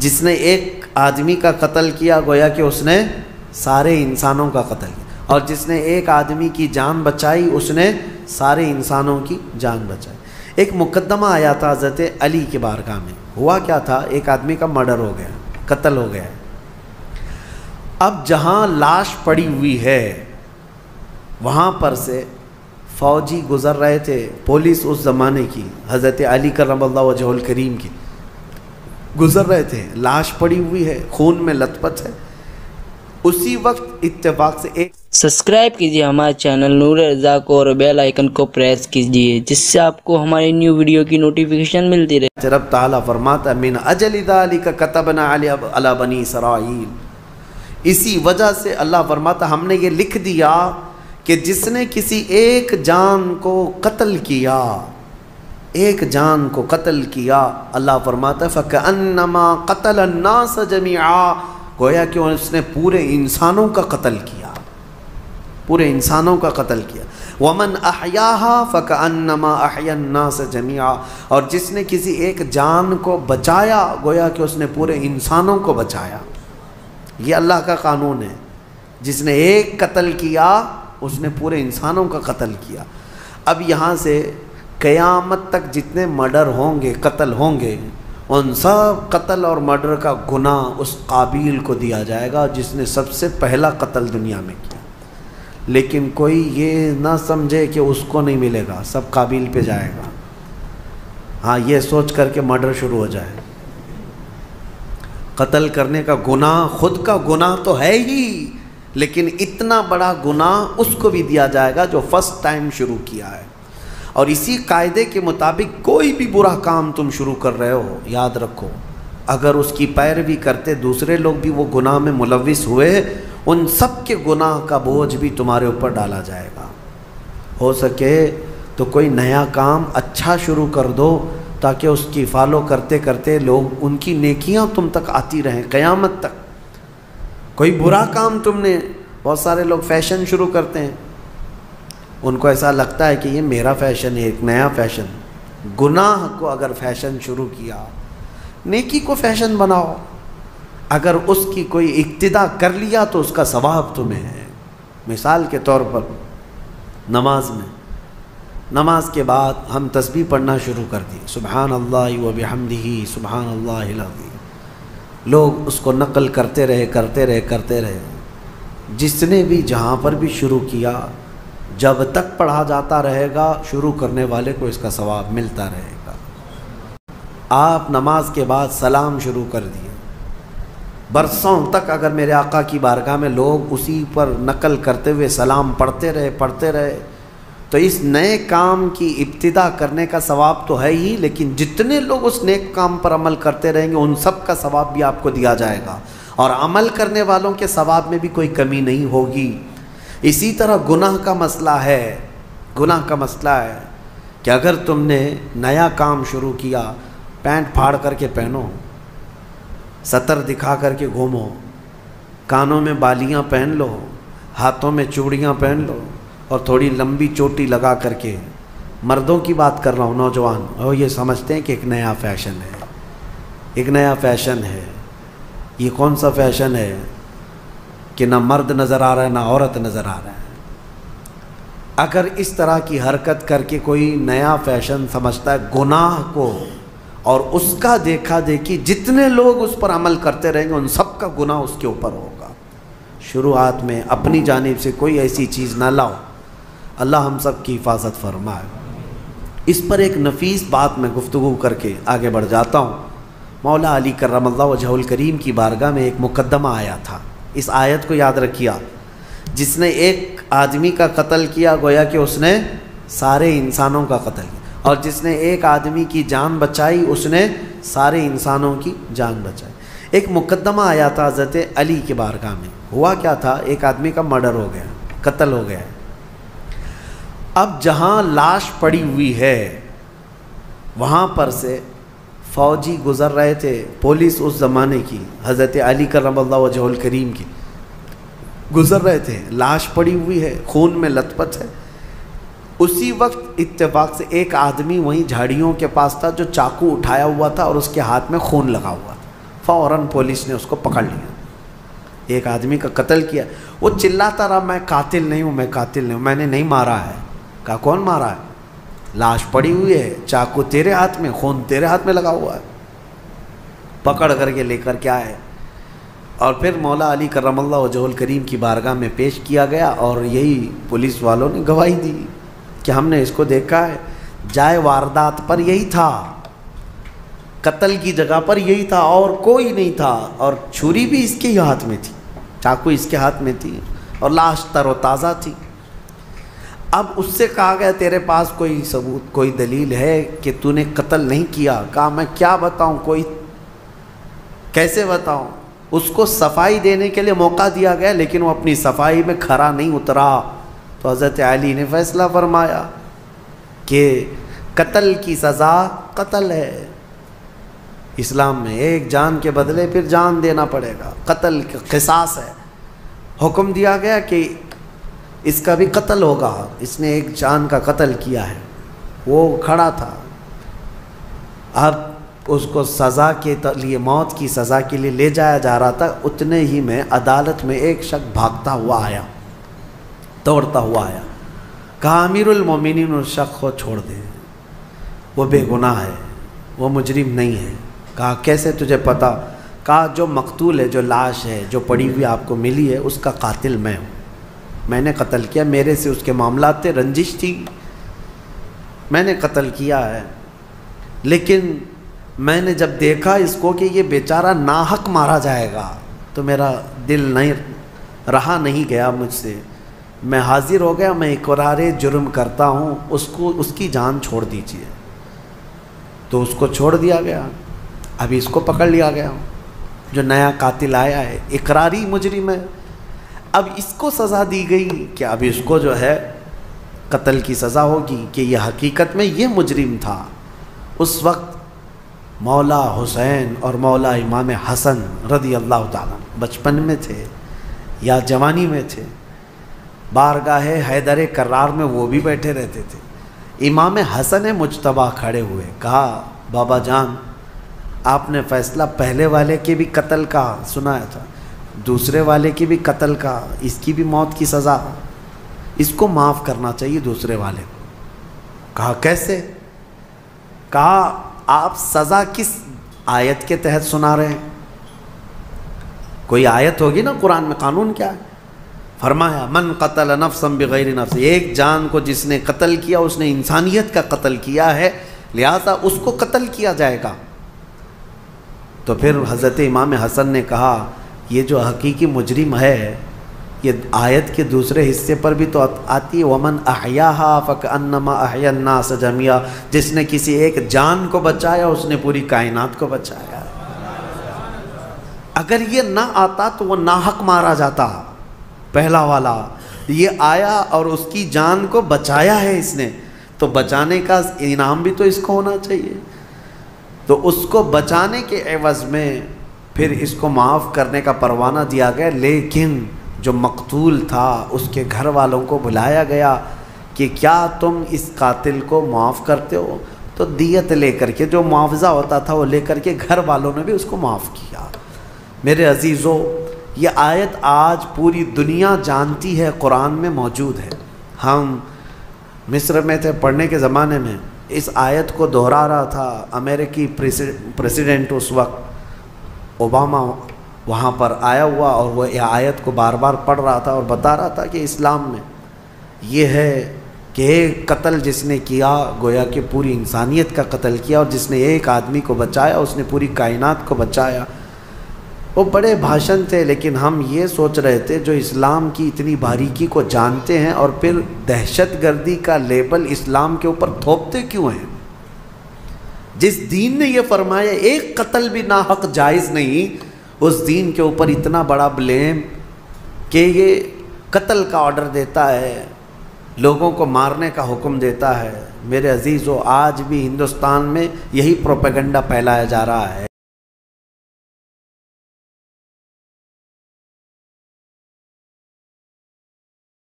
جس نے ایک آدمی کا قتل کیا گویا کہ اس نے سارے انسانوں کا قتل کیا، اور جس نے ایک آدمی کی جان بچائی اس نے سارے انسانوں کی جان بچائی۔ ایک مقدمہ آیا تھا حضرت علی کے بارگاہ میں۔ ہوا کیا تھا، ایک آدمی کا مرڈر ہو گیا، قتل ہو گیا۔ اب جہاں لاش پڑی ہوئی ہے وہاں پر سے فوجی گزر رہے تھے، پولیس اس زمانے کی حضرت علی کرم اللہ وجہہ الکریم کی گزر رہے تھے، لاش پڑی ہوئی ہے، خون میں لت پت ہے۔ اسی وقت اتفاق سے ایک سبسکرائب کیجیے ہمارے چینل نور رضا کو اور بیل آئیکن کو پریس کیجیے جس سے آپ کو ہماری نیو ویڈیو کی نوٹیفیکیشن ملتی رہے۔ رب تعالیٰ فرماتا من اجل ذالک کتبنا علی بنی اسرائیل، اسی وجہ سے اللہ فرماتا ہم نے یہ لکھ دیا کہ جس نے کسی ایک جان کو قتل کیا، ایک جان کو قتل کیا، اللہ فرماتا فَكَأَنَّمَا قَتَلَ النَّاسَ جَمِيعًا، گویا کہ اس نے پورے انسانوں کا قتل کیا، پورے انسانوں کا قتل کیا۔ وَمَنْ أَحْيَاهَا فَكَأَنَّمَا أَحْيَا النَّاسَ جَمِيعًا، اور جس نے کسی ایک جان کو بچایا گویا کہ اس نے پورے انسانوں کو بچایا۔ یہ اللہ کا قانون ہے، جس نے ایک قتل کیا اس نے پورے انسانوں کا قتل کیا۔ اب یہاں سے قیامت تک جتنے مرڈر ہوں گے، قتل ہوں گے، ان سب قتل اور مرڈر کا گناہ اس قابیل کو دیا جائے گا جس نے سب سے پہلا قتل دنیا میں کیا۔ لیکن کوئی یہ نہ سمجھے کہ اس کو نہیں ملے گا، سب قابیل پہ جائے گا۔ ہاں، یہ سوچ کر کے مرڈر شروع ہو جائے۔ قتل کرنے کا گناہ خود کا گناہ تو ہے ہی، لیکن اتنا بڑا گناہ اس کو بھی دیا جائے گا جو فرسٹ ٹائم شروع کیا ہے۔ اور اسی قاعدے کے مطابق کوئی بھی برا کام تم شروع کر رہے ہو، یاد رکھو اگر اس کی پیروی کرتے دوسرے لوگ بھی وہ گناہ میں ملوث ہوئے، ان سب کے گناہ کا بوجھ بھی تمہارے اوپر ڈالا جائے گا۔ ہو سکے تو کوئی نیا کام اچھا شروع کر دو تاکہ اس کی فالو کرتے کرتے لوگ ان کی نیکیاں تم تک آتی رہیں قیامت تک۔ کوئی برا کام تم نے، بہت سارے لوگ فیشن شروع کرتے ہیں، ان کو ایسا لگتا ہے کہ یہ میرا فیشن ہے، ایک نیا فیشن۔ گناہ کو اگر فیشن شروع کیا، نیکی کو فیشن بناؤ۔ اگر اس کی کوئی اقتدا کر لیا تو اس کا ثواب تمہیں ہے۔ مثال کے طور پر نماز میں، نماز کے بعد ہم تسبیح پڑھنا شروع کر دی، سبحان اللہ و بحمدہ سبحان اللہ العظیم۔ لوگ اس کو نقل کرتے رہے۔ جس نے بھی جہاں پر بھی شروع کیا، جب تک پڑھا جاتا رہے گا شروع کرنے والے کو اس کا ثواب ملتا رہے گا۔ آپ نماز کے بعد سلام شروع کر دیے، برسوں تک اگر میرے آقا کی بارگاہ میں لوگ اسی پر نقل کرتے ہوئے سلام پڑھتے رہے تو اس نئے کام کی ابتدا کرنے کا ثواب تو ہے ہی، لیکن جتنے لوگ اس نیک کام پر عمل کرتے رہیں گے ان سب کا ثواب بھی آپ کو دیا جائے گا، اور عمل کرنے والوں کے ثواب میں بھی کوئی کمی نہیں ہوگی۔ اسی طرح گناہ کا مسئلہ ہے کہ اگر تم نے نیا کام شروع کیا، پینٹ پھاڑ کر کے پہنو، سطر دکھا کر کے گھومو، کانوں میں بالیاں پہن لو، ہاتھوں میں چوڑیاں پہن لو، اور تھوڑی لمبی چوٹی لگا کر کے، مردوں کی بات کر رہا ہوں، نوجوان، اور یہ سمجھتے ہیں کہ ایک نیا فیشن ہے۔ یہ کون سا فیشن ہے کہ نہ مرد نظر آ رہا ہے نہ عورت نظر آ رہا ہے۔ اگر اس طرح کی حرکت کر کے کوئی نیا فیشن سمجھتا ہے گناہ کو، اور اس کا دیکھا دیکھی جتنے لوگ اس پر عمل کرتے رہیں گے ان سب کا گناہ اس کے اوپر ہوگا۔ شروعات میں اپنی جانب سے کوئی ایسی چیز نہ لاؤ، اللہ ہم سب کی حفاظت فرمائے۔ اس پر ایک نفیس بات میں گفتگو کر کے آگے بڑھ جاتا ہوں۔ مولا علی کرم اللہ وجہہ الکریم کی بارگاہ میں ایک مقدمہ آیا تھا، اس آیت کو یاد رکھیا، جس نے ایک آدمی کا قتل کیا گویا کہ اس نے سارے انسانوں کا قتل کیا، اور جس نے ایک آدمی کی جان بچائی اس نے سارے انسانوں کی جان بچائی۔ ایک مقدمہ آیا تھا حضرت علی کے بارگاہ میں۔ ہوا کیا تھا، ایک آدمی کا مرڈر ہو گیا، قتل ہو گیا۔ اب جہاں لاش پڑی ہوئی ہے وہاں پر سے فوجی گزر رہے تھے، پولیس اس زمانے کی حضرت علی کرم اللہ وجہہ الکریم کی گزر رہے تھے، لاش پڑی ہوئی ہے، خون میں لت پت ہے۔ اسی وقت اتفاق سے ایک آدمی وہیں جھاڑیوں کے پاس تھا جو چاقو اٹھایا ہوا تھا اور اس کے ہاتھ میں خون لگا ہوا تھا۔ فوراً پولیس نے اس کو پکڑ لیا. ایک آدمی کا قتل کیا. وہ چلاتا رہا میں قاتل نہیں ہوں، میں قاتل نہیں ہوں، میں نے نہیں مارا ہے. کہا کون مارا ہے؟ لاش پڑی ہوئی ہے، چاقو تیرے ہاتھ میں، خون تیرے ہاتھ میں لگا ہوا ہے. پکڑ کر کے لے کر کے آئے اور پھر مولا علی کرم اللہ وجہہ الکریم کی بارگاہ میں پیش کیا گیا. اور یہی پولیس والوں نے گواہی دی کہ ہم نے اس کو دیکھا ہے، جائے واردات پر یہی تھا، قتل کی جگہ پر یہی تھا اور کوئی نہیں تھا. اور چھری بھی اس کے ہی ہاتھ میں تھی، چاقو اس کے ہاتھ میں تھی اور لاش تر و تازہ تھی. اب اس سے کہا گیا تیرے پاس کوئی ثبوت، کوئی دلیل ہے کہ تو نے قتل نہیں کیا؟ کہا میں کیا بتاؤں، کوئی کیسے بتاؤں. اس کو صفائی دینے کے لیے موقع دیا گیا لیکن وہ اپنی صفائی میں کھرا نہیں اترا. تو حضرت علی نے فیصلہ فرمایا کہ قتل کی سزا قتل ہے. اسلام میں ایک جان کے بدلے پھر جان دینا پڑے گا، قتل قصاص ہے. حکم دیا گیا کہ اس کا بھی قتل ہوگا، اس نے ایک جان کا قتل کیا ہے. وہ کھڑا تھا، اب اس کو سزا کے لیے، موت کی سزا کے لیے لے جایا جا رہا تھا. اتنے ہی میں عدالت میں ایک شخص بھاگتا ہوا آیا، دوڑتا ہوا آیا. کہا امیر المومنین اس شخص کو چھوڑ دیں، وہ بے گناہ ہے، وہ مجرم نہیں ہے. کہا کیسے تجھے پتا؟ کہا جو مقتول ہے، جو لاش ہے جو پڑی ہوئی آپ کو ملی ہے، اس کا قاتل میں ہوں، میں نے قتل کیا، میرے سے اس کے معاملات تھے، رنجش تھی، میں نے قتل کیا ہے. لیکن میں نے جب دیکھا اس کو کہ یہ بیچارہ ناحق مارا جائے گا تو میرا دل نہیں رہا، نہیں گیا مجھ سے، میں حاضر ہو گیا، میں اقرار جرم کرتا ہوں، اس کی جان چھوڑ دیجیے. تو اس کو چھوڑ دیا گیا. ابھی اس کو پکڑ لیا گیا، جو نیا قاتل آیا ہے، اقراری مجرم ہے. اب اس کو سزا دی گئی کہ اب اس کو جو ہے قتل کی سزا ہوگی کہ یہ حقیقت میں یہ مجرم تھا. اس وقت مولا حسین اور مولا امام حسن رضی اللہ تعالیٰ بچپن میں تھے یا جوانی میں تھے. بارگاہ حیدر کرار میں وہ بھی بیٹھے رہتے تھے. امام حسن مجتبیٰ کھڑے ہوئے، کہا بابا جان آپ نے فیصلہ پہلے والے کے بھی قتل کا سنایا تھا، دوسرے والے کی بھی قتل کا، اس کی بھی موت کی سزا، اس کو معاف کرنا چاہیے دوسرے والے کو. کہا کیسے؟ کہا آپ سزا کس آیت کے تحت سنا رہے ہیں؟ کوئی آیت ہوگی نا قرآن میں، قانون کیا ہے؟ فرمایا من قتل نفسا بغیر نفس، ایک جان کو جس نے قتل کیا اس نے انسانیت کا قتل کیا ہے، لہذا اس کو قتل کیا جائے گا. تو پھر حضرت امام حسن نے کہا یہ جو حقیقی مجرم ہے، یہ آیت کے دوسرے حصے پر بھی تو آتی ہے ومن احیاها فکأنما احیا الناس جميعا، جس نے کسی ایک جان کو بچایا اس نے پوری کائنات کو بچایا. اگر یہ نہ آتا تو وہ ناحق مارا جاتا. پہلا والا یہ آیا اور اس کی جان کو بچایا ہے اس نے، تو بچانے کا انعام بھی تو اس کو ہونا چاہیے. تو اس کو بچانے کے عوض میں پھر اس کو معاف کرنے کا پروانہ دیا گیا. لیکن جو مقتول تھا اس کے گھر والوں کو بلایا گیا کہ کیا تم اس قاتل کو معاف کرتے ہو؟ تو دیت لے کر کے، جو معاوضہ ہوتا تھا وہ لے کر کے گھر والوں نے بھی اس کو معاف کیا. میرے عزیزو، یہ آیت آج پوری دنیا جانتی ہے، قرآن میں موجود ہے. ہم مصر میں تھے پڑھنے کے زمانے میں، اس آیت کو دہرا رہا تھا امریکی پریسیڈنٹ اس وقت اوباما، وہاں پر آیا ہوا اور وہ یہ آیت کو بار بار پڑھ رہا تھا اور بتا رہا تھا کہ اسلام میں یہ ہے کہ ایک قتل جس نے کیا گویا کہ پوری انسانیت کا قتل کیا، اور جس نے ایک آدمی کو بچایا اس نے پوری کائنات کو بچایا. وہ بڑے بھاشن تھے، لیکن ہم یہ سوچ رہے تھے جو اسلام کی اتنی باریکی کو جانتے ہیں اور پھر دہشت گردی کا لیبل اسلام کے اوپر تھوپتے کیوں ہیں؟ جس دین نے یہ فرمایا ایک قتل بھی ناحق جائز نہیں، اس دین کے اوپر اتنا بڑا بلیم کہ یہ قتل کا آرڈر دیتا ہے، لوگوں کو مارنے کا حکم دیتا ہے. میرے عزیزو، آج بھی ہندوستان میں یہی پروپیگنڈا پھیلایا جا رہا ہے.